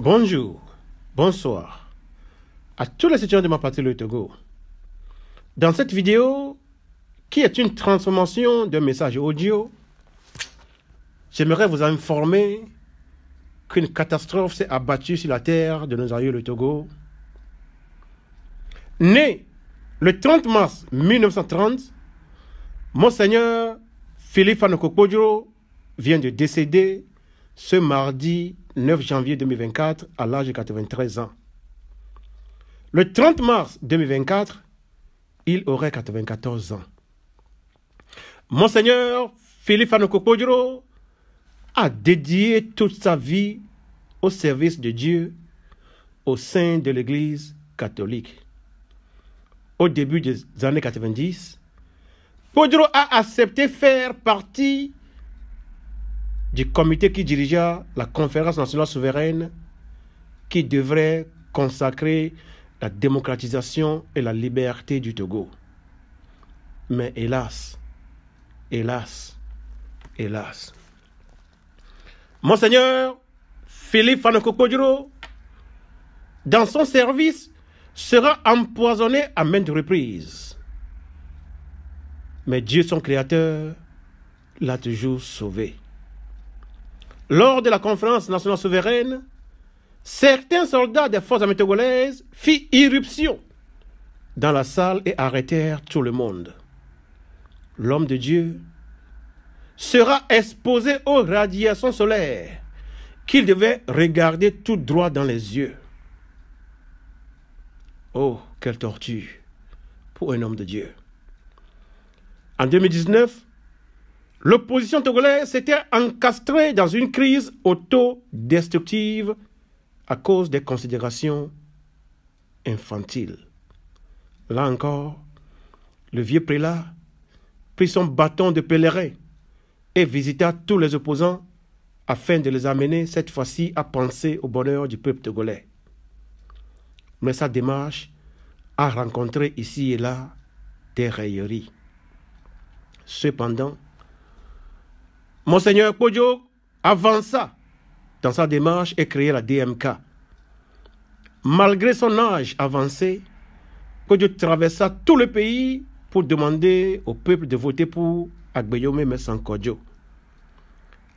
Bonjour, bonsoir à tous les étudiants de ma patrie le Togo. Dans cette vidéo, qui est une transformation d'un message audio, j'aimerais vous informer qu'une catastrophe s'est abattue sur la terre de nos aïeux le Togo. Né le 30 mars 1930, Monseigneur Philippe Fanokokpodjoro vient de décéder ce mardi 9 janvier 2024 à l'âge de 93 ans. Le 30 mars 2024, il aurait 94 ans. Monseigneur Philippe Fanokokpodjoro a dédié toute sa vie au service de Dieu au sein de l'Église catholique. Au début des années 90, Podjoro a accepté faire partie du comité qui dirigeait la conférence nationale souveraine qui devrait consacrer la démocratisation et la liberté du Togo. Mais hélas, Monseigneur Philippe Fanokokpodjoro, dans son service, sera empoisonné à maintes reprises. Mais Dieu, son créateur, l'a toujours sauvé. Lors de la conférence nationale souveraine, certains soldats des forces armées togolaises firent irruption dans la salle et arrêtèrent tout le monde. L'homme de Dieu sera exposé aux radiations solaires qu'il devait regarder tout droit dans les yeux. Oh, quelle torture pour un homme de Dieu. En 2019, l'opposition togolaise s'était encastrée dans une crise autodestructive à cause des considérations infantiles. Là encore, le vieux prélat prit son bâton de pèlerin et visita tous les opposants afin de les amener cette fois-ci à penser au bonheur du peuple togolais. Mais sa démarche a rencontré ici et là des railleries. Cependant, Monseigneur Podjoro avança dans sa démarche et créa la DMK. Malgré son âge avancé, Podjoro traversa tout le pays pour demander au peuple de voter pour Agbeyome Messankodjo.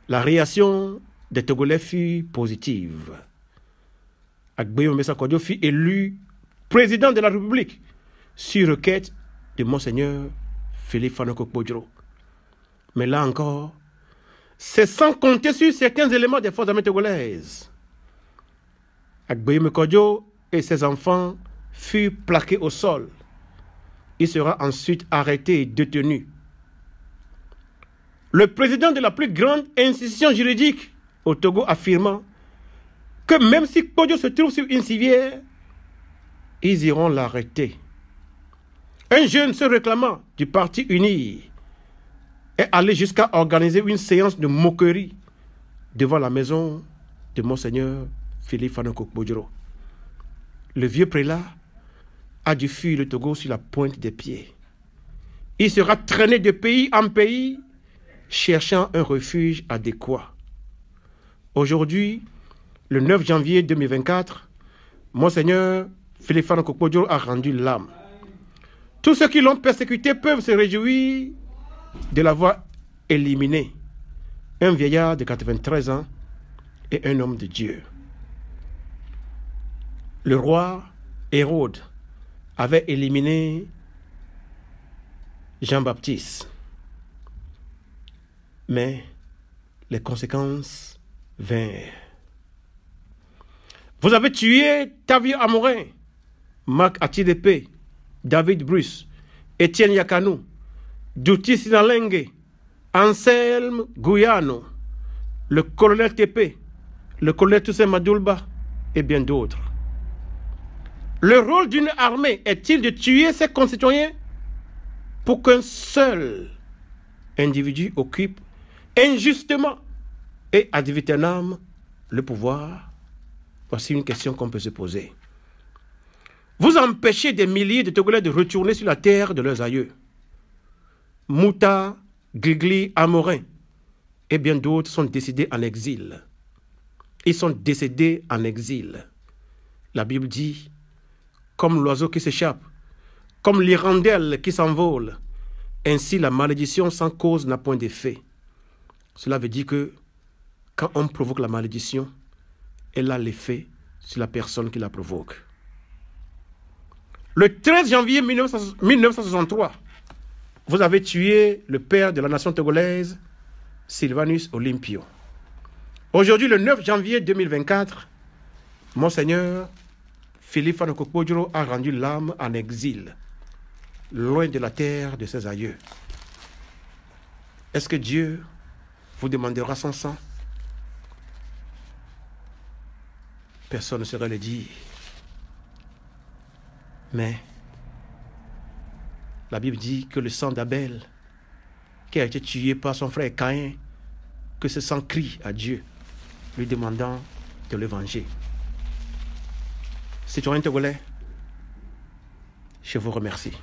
La réaction des Togolais fut positive. Agbeyome Messankodjo fut élu président de la République sur requête de Monseigneur Philippe Fanokokpodjoro. Mais là encore, c'est sans compter sur certains éléments des forces armées togolaises. Agbeyome Messankodjo et ses enfants furent plaqués au sol. Il sera ensuite arrêté et détenu. Le président de la plus grande institution juridique au Togo affirmant que même si Podjoro se trouve sur une civière, ils iront l'arrêter. Un jeune se réclamant du parti uni est allé jusqu'à organiser une séance de moquerie devant la maison de Monseigneur Philippe Fanokokpodjoro. Le vieux prélat a dû fuir le Togo sur la pointe des pieds. Il sera traîné de pays en pays, cherchant un refuge adéquat. Aujourd'hui, le 9 janvier 2024, Monseigneur Philippe Fanokokpodjoro a rendu l'âme. Tous ceux qui l'ont persécuté peuvent se réjouir de l'avoir éliminé. Un vieillard de 93 ans et un homme de Dieu. Le roi Hérode avait éliminé Jean-Baptiste. Mais les conséquences vinrent. Vous avez tué Tavio Amorin, Marc Atidepe, David Bruce, Étienne Yakanou, Douti Sinalenge, Anselme Guyano, le colonel Tepe, le colonel Toussaint Madoulba et bien d'autres. Le rôle d'une armée est-il de tuer ses concitoyens pour qu'un seul individu occupe injustement et ad vitam le pouvoir? Voici une question qu'on peut se poser. Vous empêchez des milliers de Togolais de retourner sur la terre de leurs aïeux. Mouta, Grigli, Amorin et bien d'autres sont décédés en exil. Ils sont décédés en exil. La Bible dit, comme l'oiseau qui s'échappe, comme l'hirondelle qui s'envole, ainsi la malédiction sans cause n'a point d'effet. Cela veut dire que quand on provoque la malédiction, elle a l'effet sur la personne qui la provoque. Le 13 janvier 1963, vous avez tué le père de la nation togolaise, Sylvanus Olympio. Aujourd'hui, le 9 janvier 2024, Monseigneur Philippe Fanou Kokpodjoro a rendu l'âme en exil, loin de la terre de ses aïeux. Est-ce que Dieu vous demandera son sang? Personne ne saurait le dire. Mais la Bible dit que le sang d'Abel, qui a été tué par son frère Caïn, que ce sang crie à Dieu, lui demandant de le venger. Citoyens togolais, je vous remercie.